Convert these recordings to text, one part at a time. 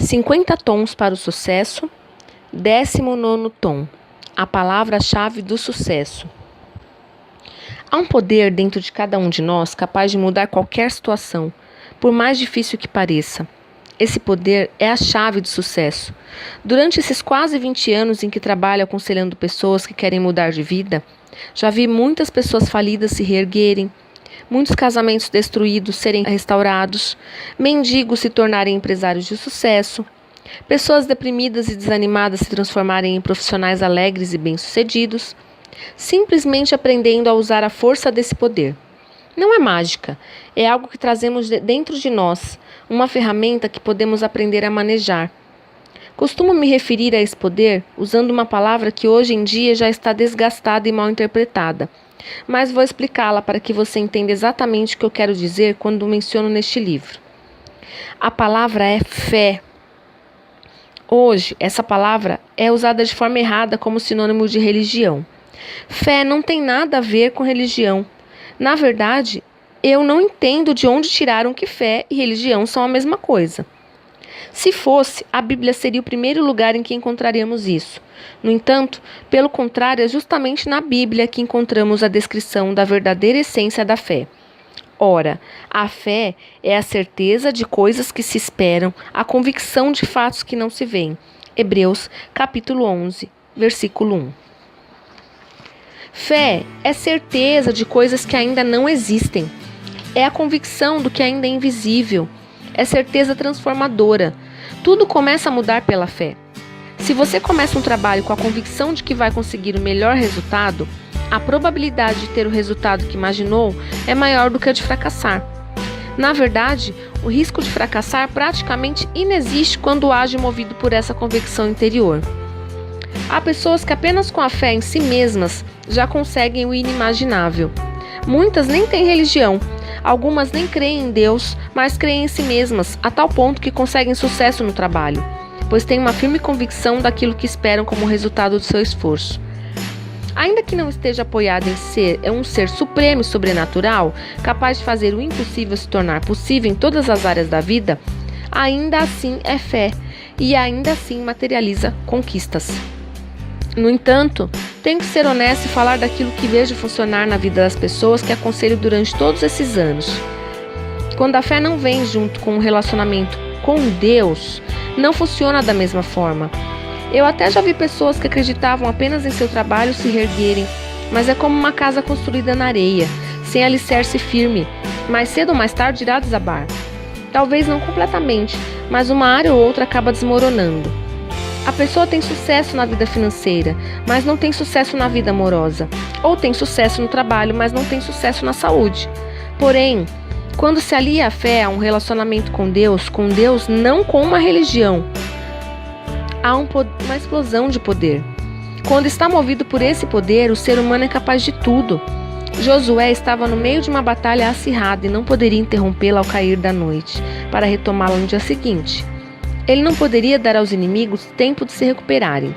50 tons para o sucesso, 19º tom, a palavra-chave do sucesso. Há um poder dentro de cada um de nós capaz de mudar qualquer situação, por mais difícil que pareça. Esse poder é a chave do sucesso. Durante esses quase 20 anos em que trabalho aconselhando pessoas que querem mudar de vida, já vi muitas pessoas falidas se reerguerem, muitos casamentos destruídos serem restaurados, mendigos se tornarem empresários de sucesso, pessoas deprimidas e desanimadas se transformarem em profissionais alegres e bem-sucedidos, simplesmente aprendendo a usar a força desse poder. Não é mágica, é algo que trazemos dentro de nós, uma ferramenta que podemos aprender a manejar. Costumo me referir a esse poder usando uma palavra que hoje em dia já está desgastada e mal interpretada, mas vou explicá-la para que você entenda exatamente o que eu quero dizer quando menciono neste livro. A palavra é fé. Hoje, essa palavra é usada de forma errada como sinônimo de religião. Fé não tem nada a ver com religião. Na verdade, eu não entendo de onde tiraram que fé e religião são a mesma coisa. Se fosse, a Bíblia seria o primeiro lugar em que encontraríamos isso. No entanto, pelo contrário, é justamente na Bíblia que encontramos a descrição da verdadeira essência da fé. Ora, a fé é a certeza de coisas que se esperam, a convicção de fatos que não se veem. Hebreus, capítulo 11, versículo 1. Fé é certeza de coisas que ainda não existem. É a convicção do que ainda é invisível. É certeza transformadora. Tudo começa a mudar pela fé. Se você começa um trabalho com a convicção de que vai conseguir o melhor resultado, a probabilidade de ter o resultado que imaginou é maior do que a de fracassar. Na verdade, o risco de fracassar praticamente inexiste quando age movido por essa convicção interior. Há pessoas que apenas com a fé em si mesmas já conseguem o inimaginável. Muitas nem têm religião, algumas nem creem em Deus, mas creem em si mesmas, a tal ponto que conseguem sucesso no trabalho, pois têm uma firme convicção daquilo que esperam como resultado do seu esforço. Ainda que não esteja apoiado em um ser supremo e sobrenatural, capaz de fazer o impossível se tornar possível em todas as áreas da vida, ainda assim é fé e ainda assim materializa conquistas. No entanto, tenho que ser honesto e falar daquilo que vejo funcionar na vida das pessoas que aconselho durante todos esses anos. Quando a fé não vem junto com um relacionamento com Deus, não funciona da mesma forma. Eu até já vi pessoas que acreditavam apenas em seu trabalho se reerguerem, mas é como uma casa construída na areia, sem alicerce firme, mais cedo ou mais tarde irá desabar. Talvez não completamente, mas uma área ou outra acaba desmoronando. A pessoa tem sucesso na vida financeira, mas não tem sucesso na vida amorosa. Ou tem sucesso no trabalho, mas não tem sucesso na saúde. Porém, quando se alia a fé a um relacionamento com Deus não com uma religião, há uma explosão de poder. Quando está movido por esse poder, o ser humano é capaz de tudo. Josué estava no meio de uma batalha acirrada e não poderia interrompê-la ao cair da noite, para retomá-la no dia seguinte. Ele não poderia dar aos inimigos tempo de se recuperarem.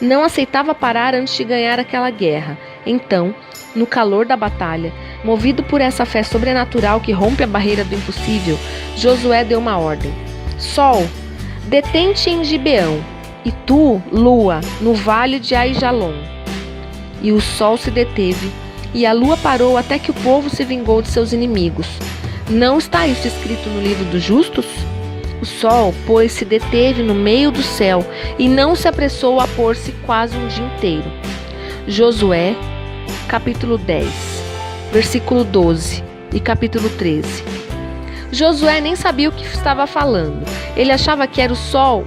Não aceitava parar antes de ganhar aquela guerra. Então, no calor da batalha, movido por essa fé sobrenatural que rompe a barreira do impossível, Josué deu uma ordem. Sol, detente em Gibeão, e tu, lua, no vale de Aijalon. E o sol se deteve, e a lua parou até que o povo se vingou de seus inimigos. Não está isso escrito no livro dos justos? O sol, pois, se deteve no meio do céu e não se apressou a pôr-se quase um dia inteiro. Josué, capítulo 10, versículo 12 e capítulo 13. Josué nem sabia o que estava falando. Ele achava que era o sol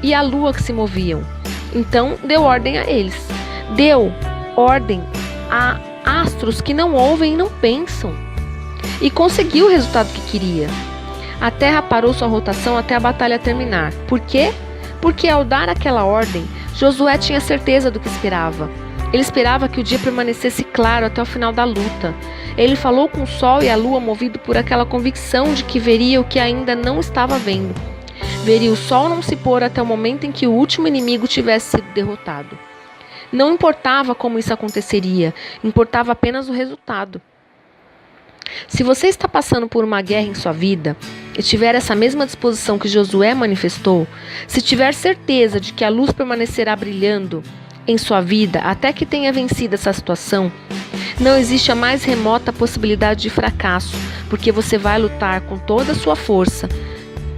e a lua que se moviam. Então deu ordem a eles. Deu ordem a astros que não ouvem e não pensam. E conseguiu o resultado que queria. A terra parou sua rotação até a batalha terminar. Por quê? Porque ao dar aquela ordem, Josué tinha certeza do que esperava. Ele esperava que o dia permanecesse claro até o final da luta. Ele falou com o sol e a lua movido por aquela convicção de que veria o que ainda não estava vendo. Veria o sol não se pôr até o momento em que o último inimigo tivesse sido derrotado. Não importava como isso aconteceria, importava apenas o resultado. Se você está passando por uma guerra em sua vida, e tiver essa mesma disposição que Josué manifestou, se tiver certeza de que a luz permanecerá brilhando em sua vida até que tenha vencido essa situação, não existe a mais remota possibilidade de fracasso, porque você vai lutar com toda a sua força,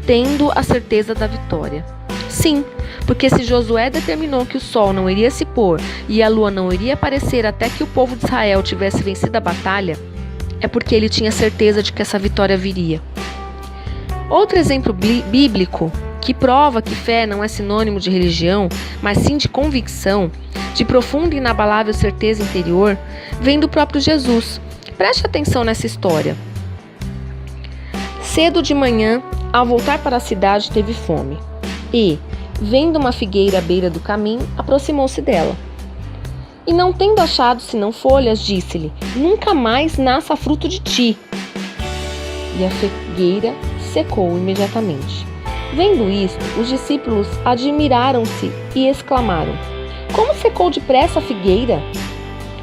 tendo a certeza da vitória. Sim, porque se Josué determinou que o sol não iria se pôr e a lua não iria aparecer até que o povo de Israel tivesse vencido a batalha, é porque ele tinha certeza de que essa vitória viria. Outro exemplo bíblico que prova que fé não é sinônimo de religião, mas sim de convicção, de profunda e inabalável certeza interior, vem do próprio Jesus. Preste atenção nessa história. Cedo de manhã, ao voltar para a cidade, teve fome. E, vendo uma figueira à beira do caminho, aproximou-se dela. E não tendo achado senão folhas, disse-lhe: nunca mais nasça fruto de ti. E a figueira secou imediatamente. Vendo isto, os discípulos admiraram-se e exclamaram: como secou depressa a figueira?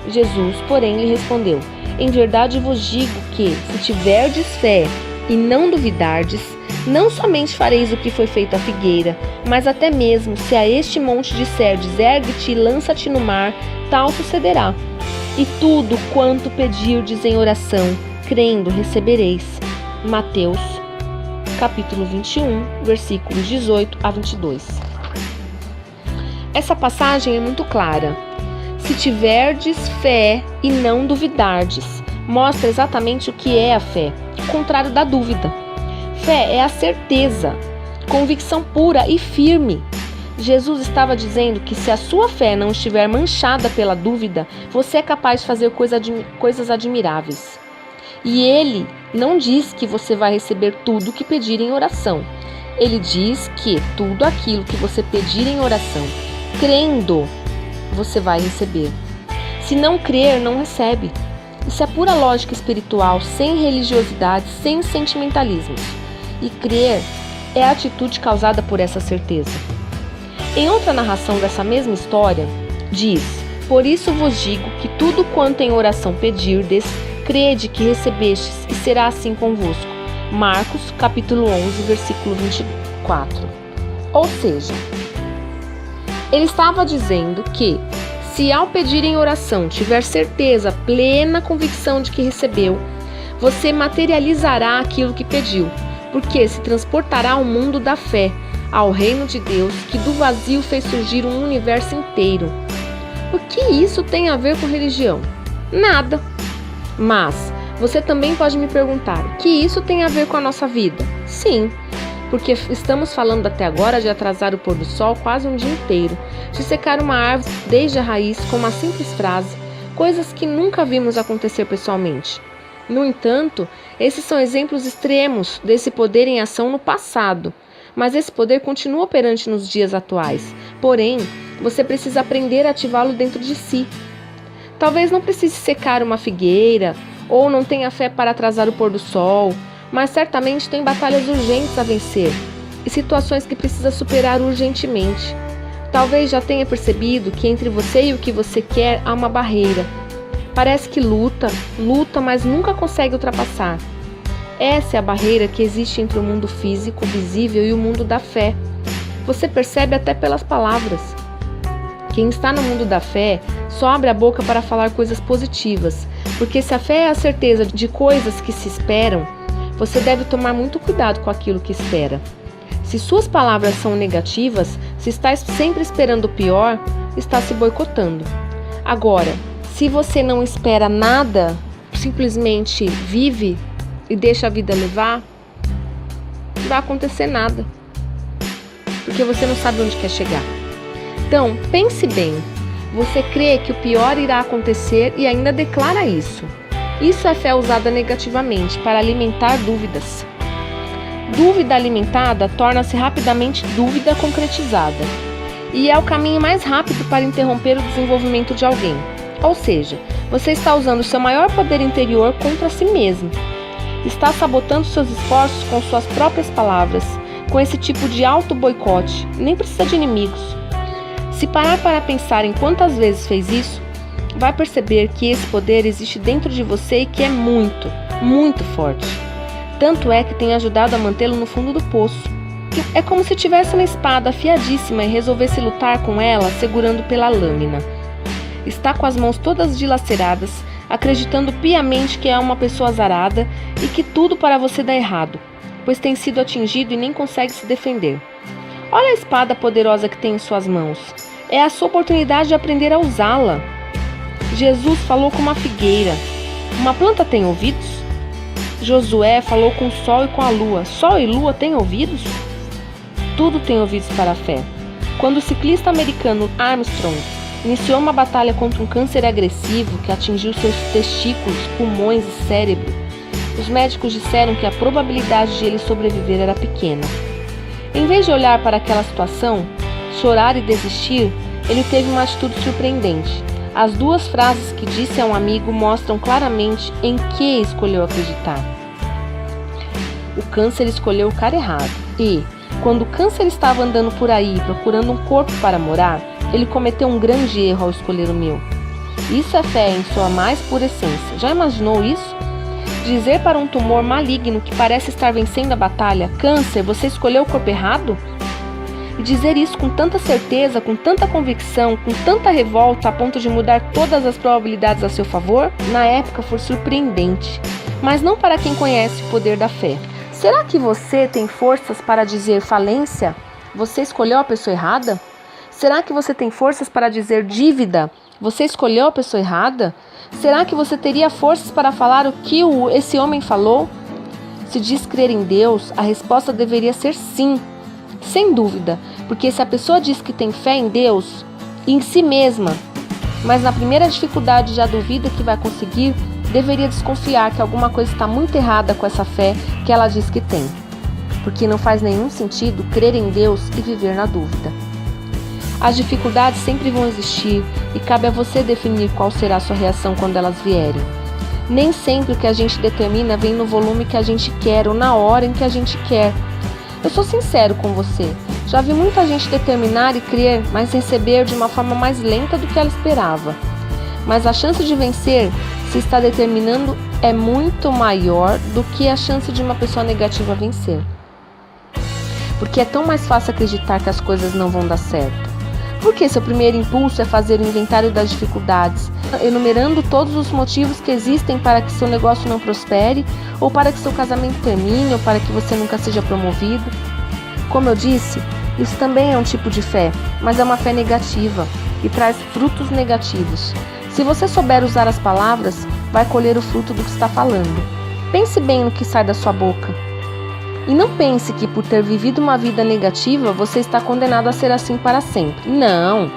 Jesus, porém, lhe respondeu: em verdade vos digo que, se tiverdes fé e não duvidardes, não somente fareis o que foi feito à figueira, mas até mesmo se a este monte disserdes: ergue-te e lança-te no mar, tal sucederá. E tudo quanto pedirdes em oração, crendo, recebereis. Mateus, capítulo 21, versículos 18 a 22. Essa passagem é muito clara. Se tiverdes fé e não duvidardes, mostra exatamente o que é a fé, o contrário da dúvida. Fé é a certeza, convicção pura e firme. Jesus estava dizendo que se a sua fé não estiver manchada pela dúvida, você é capaz de fazer coisas admiráveis. E ele não diz que você vai receber tudo o que pedir em oração. Ele diz que tudo aquilo que você pedir em oração, crendo, você vai receber. Se não crer, não recebe. Isso é pura lógica espiritual, sem religiosidade, sem sentimentalismos. E crer é a atitude causada por essa certeza. Em outra narração dessa mesma história, diz: por isso vos digo que tudo quanto em oração pedirdes, crede que recebestes, e será assim convosco. Marcos, capítulo 11, versículo 24. Ou seja, ele estava dizendo que, se ao pedir em oração tiver certeza, plena convicção de que recebeu, você materializará aquilo que pediu, porque se transportará ao mundo da fé, ao reino de Deus, que do vazio fez surgir um universo inteiro. O que isso tem a ver com religião? Nada. Mas você também pode me perguntar: o que isso tem a ver com a nossa vida? Sim, porque estamos falando até agora de atrasar o pôr do sol quase um dia inteiro, de secar uma árvore desde a raiz com uma simples frase, coisas que nunca vimos acontecer pessoalmente. No entanto, esses são exemplos extremos desse poder em ação no passado, mas esse poder continua operante nos dias atuais. Porém, você precisa aprender a ativá-lo dentro de si. Talvez não precise secar uma figueira, ou não tenha fé para atrasar o pôr do sol, mas certamente tem batalhas urgentes a vencer e situações que precisa superar urgentemente. Talvez já tenha percebido que entre você e o que você quer há uma barreira. Parece que luta, mas nunca consegue ultrapassar. Essa é a barreira que existe entre o mundo físico, visível, e o mundo da fé. Você percebe até pelas palavras. Quem está no mundo da fé só abre a boca para falar coisas positivas, porque se a fé é a certeza de coisas que se esperam, você deve tomar muito cuidado com aquilo que espera. Se suas palavras são negativas, se está sempre esperando o pior, está se boicotando. Agora, se você não espera nada, simplesmente vive e deixa a vida levar, não vai acontecer nada, porque você não sabe onde quer chegar. Então, pense bem. Você crê que o pior irá acontecer e ainda declara isso. Isso é fé usada negativamente para alimentar dúvidas. Dúvida alimentada torna-se rapidamente dúvida concretizada. E é o caminho mais rápido para interromper o desenvolvimento de alguém. Ou seja, você está usando seu maior poder interior contra si mesmo. Está sabotando seus esforços com suas próprias palavras, com esse tipo de auto-boicote. Nem precisa de inimigos. Se parar para pensar em quantas vezes fez isso, vai perceber que esse poder existe dentro de você e que é muito, muito forte. Tanto é que tem ajudado a mantê-lo no fundo do poço. É como se tivesse uma espada afiadíssima e resolvesse lutar com ela segurando pela lâmina. Está com as mãos todas dilaceradas, acreditando piamente que é uma pessoa azarada e que tudo para você dá errado, pois tem sido atingido e nem consegue se defender. Olha a espada poderosa que tem em suas mãos. É a sua oportunidade de aprender a usá-la. Jesus falou com uma figueira. Uma planta tem ouvidos? Josué falou com o sol e com a lua. Sol e lua têm ouvidos? Tudo tem ouvidos para a fé. Quando o ciclista americano Armstrong iniciou uma batalha contra um câncer agressivo que atingiu seus testículos, pulmões e cérebro, os médicos disseram que a probabilidade de ele sobreviver era pequena. Em vez de olhar para aquela situação, chorar e desistir, ele teve uma atitude surpreendente. As duas frases que disse a um amigo mostram claramente em que escolheu acreditar. O câncer escolheu o cara errado e, quando o câncer estava andando por aí procurando um corpo para morar, ele cometeu um grande erro ao escolher o meu. Isso é fé em sua mais pura essência. Já imaginou isso? Dizer para um tumor maligno que parece estar vencendo a batalha: câncer, você escolheu o corpo errado? E dizer isso com tanta certeza, com tanta convicção, com tanta revolta a ponto de mudar todas as probabilidades a seu favor? Na época foi surpreendente, mas não para quem conhece o poder da fé. Será que você tem forças para dizer falência? Você escolheu a pessoa errada? Será que você tem forças para dizer dívida? Você escolheu a pessoa errada? Será que você teria forças para falar o que esse homem falou? Se diz crer em Deus, a resposta deveria ser sim. Sem dúvida, porque se a pessoa diz que tem fé em Deus e em si mesma, mas na primeira dificuldade já duvida que vai conseguir, deveria desconfiar que alguma coisa está muito errada com essa fé que ela diz que tem. Porque não faz nenhum sentido crer em Deus e viver na dúvida. As dificuldades sempre vão existir e cabe a você definir qual será a sua reação quando elas vierem. Nem sempre o que a gente determina vem no volume que a gente quer ou na hora em que a gente quer. Eu sou sincero com você, já vi muita gente determinar e crer, mas receber de uma forma mais lenta do que ela esperava. Mas a chance de vencer, se está determinando, é muito maior do que a chance de uma pessoa negativa vencer. Porque é tão mais fácil acreditar que as coisas não vão dar certo. Porque seu primeiro impulso é fazer o inventário das dificuldades, enumerando todos os motivos que existem para que seu negócio não prospere, ou para que seu casamento termine, ou para que você nunca seja promovido. Como eu disse, isso também é um tipo de fé, mas é uma fé negativa e traz frutos negativos. Se você souber usar as palavras, vai colher o fruto do que está falando. Pense bem no que sai da sua boca. E não pense que por ter vivido uma vida negativa, você está condenado a ser assim para sempre. Não!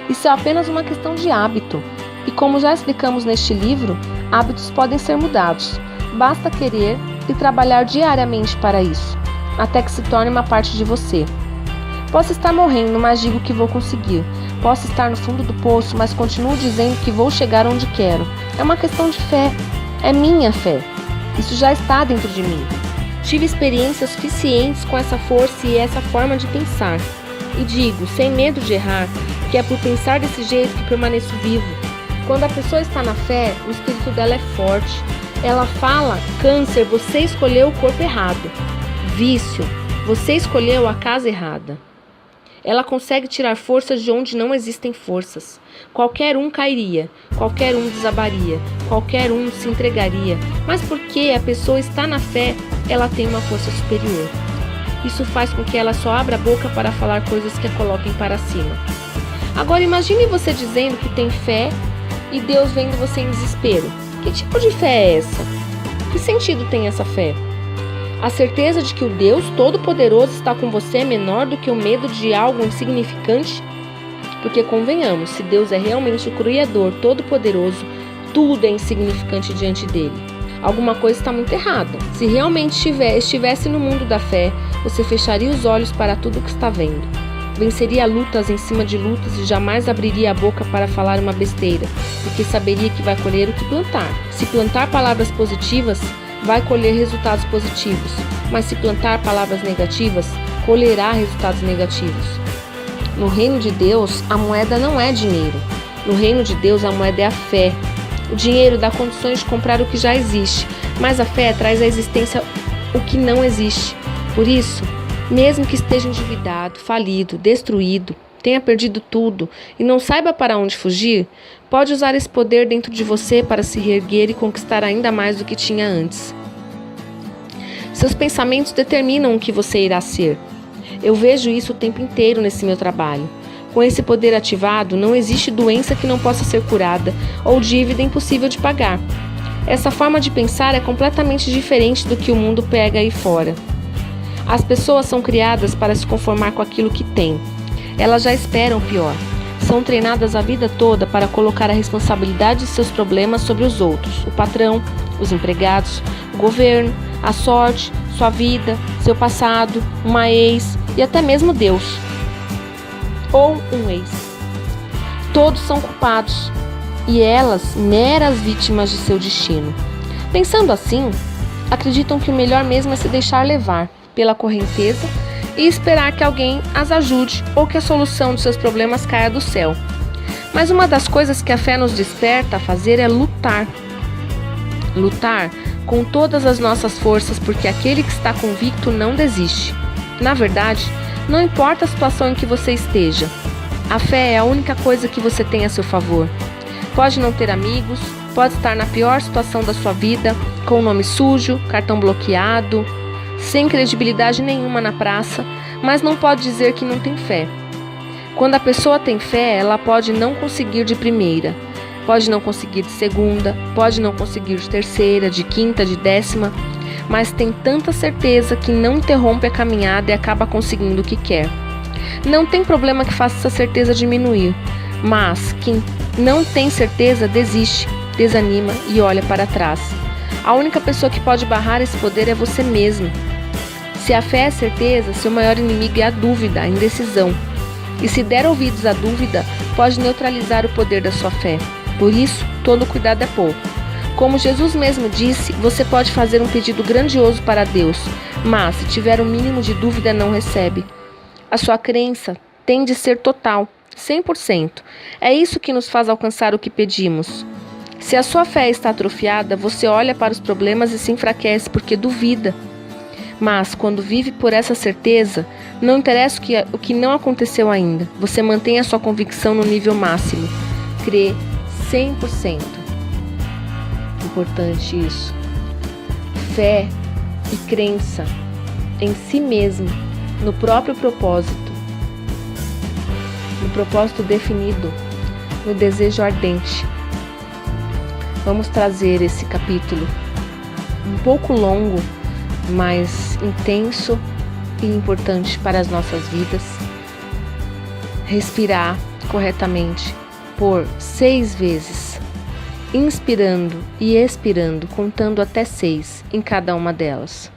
Isso é apenas uma questão de hábito. E como já explicamos neste livro, hábitos podem ser mudados. Basta querer e trabalhar diariamente para isso, até que se torne uma parte de você. Posso estar morrendo, mas digo que vou conseguir. Posso estar no fundo do poço, mas continuo dizendo que vou chegar onde quero. É uma questão de fé. É minha fé. Isso já está dentro de mim. Tive experiências suficientes com essa força e essa forma de pensar. E digo, sem medo de errar, que é por pensar desse jeito que permaneço vivo. Quando a pessoa está na fé, o espírito dela é forte. Ela fala: câncer, você escolheu o corpo errado. Vício, você escolheu a casa errada. Ela consegue tirar forças de onde não existem forças. Qualquer um cairia, qualquer um desabaria, qualquer um se entregaria. Mas porque a pessoa está na fé, ela tem uma força superior. Isso faz com que ela só abra a boca para falar coisas que a coloquem para cima. Agora imagine você dizendo que tem fé e Deus vendo você em desespero. Que tipo de fé é essa? Que sentido tem essa fé? A certeza de que o Deus Todo-Poderoso está com você é menor do que o medo de algo insignificante? Porque convenhamos, se Deus é realmente o Criador Todo-Poderoso, tudo é insignificante diante dele. Alguma coisa está muito errada. Se realmente estivesse no mundo da fé, você fecharia os olhos para tudo o que está vendo. Venceria lutas em cima de lutas e jamais abriria a boca para falar uma besteira, porque saberia que vai colher o que plantar. Se plantar palavras positivas, vai colher resultados positivos, mas se plantar palavras negativas, colherá resultados negativos. No reino de Deus, a moeda não é dinheiro. No reino de Deus, a moeda é a fé. O dinheiro dá condições de comprar o que já existe, mas a fé traz à existência o que não existe. Por isso, mesmo que esteja endividado, falido, destruído, tenha perdido tudo e não saiba para onde fugir, pode usar esse poder dentro de você para se reerguer e conquistar ainda mais do que tinha antes. Seus pensamentos determinam o que você irá ser. Eu vejo isso o tempo inteiro nesse meu trabalho. Com esse poder ativado, não existe doença que não possa ser curada ou dívida impossível de pagar. Essa forma de pensar é completamente diferente do que o mundo pega aí fora. As pessoas são criadas para se conformar com aquilo que têm. Elas já esperam o pior. São treinadas a vida toda para colocar a responsabilidade de seus problemas sobre os outros, o patrão, os empregados, o governo, a sorte, sua vida, seu passado, uma ex e até mesmo Deus. Ou um ex. Todos são culpados e elas meras vítimas de seu destino. Pensando assim, acreditam que o melhor mesmo é se deixar levar pela correnteza e esperar que alguém as ajude ou que a solução dos seus problemas caia do céu. Mas uma das coisas que a fé nos desperta a fazer é lutar. Lutar com todas as nossas forças, porque aquele que está convicto não desiste. Na verdade, não importa a situação em que você esteja, a fé é a única coisa que você tem a seu favor. Pode não ter amigos, pode estar na pior situação da sua vida, com o nome sujo, cartão bloqueado, sem credibilidade nenhuma na praça, mas não pode dizer que não tem fé. Quando a pessoa tem fé, ela pode não conseguir de primeira, pode não conseguir de segunda, pode não conseguir de terceira, de quinta, de décima, mas tem tanta certeza que não interrompe a caminhada e acaba conseguindo o que quer. Não tem problema que faça essa certeza diminuir, mas quem não tem certeza desiste, desanima e olha para trás. A única pessoa que pode barrar esse poder é você mesmo. Se a fé é certeza, seu maior inimigo é a dúvida, a indecisão. E se der ouvidos à dúvida, pode neutralizar o poder da sua fé. Por isso, todo cuidado é pouco. Como Jesus mesmo disse, você pode fazer um pedido grandioso para Deus, mas se tiver o mínimo de dúvida, não recebe. A sua crença tem de ser total, 100%. É isso que nos faz alcançar o que pedimos. Se a sua fé está atrofiada, você olha para os problemas e se enfraquece porque duvida. Mas, quando vive por essa certeza, não interessa o que não aconteceu ainda. Você mantém a sua convicção no nível máximo. Crê 100%. Importante isso. Fé e crença em si mesmo, no próprio propósito. No propósito definido, no desejo ardente. Vamos trazer esse capítulo um pouco longo, mas intenso e importante para as nossas vidas. Respirar corretamente por 6 vezes, inspirando e expirando, contando até 6 em cada uma delas.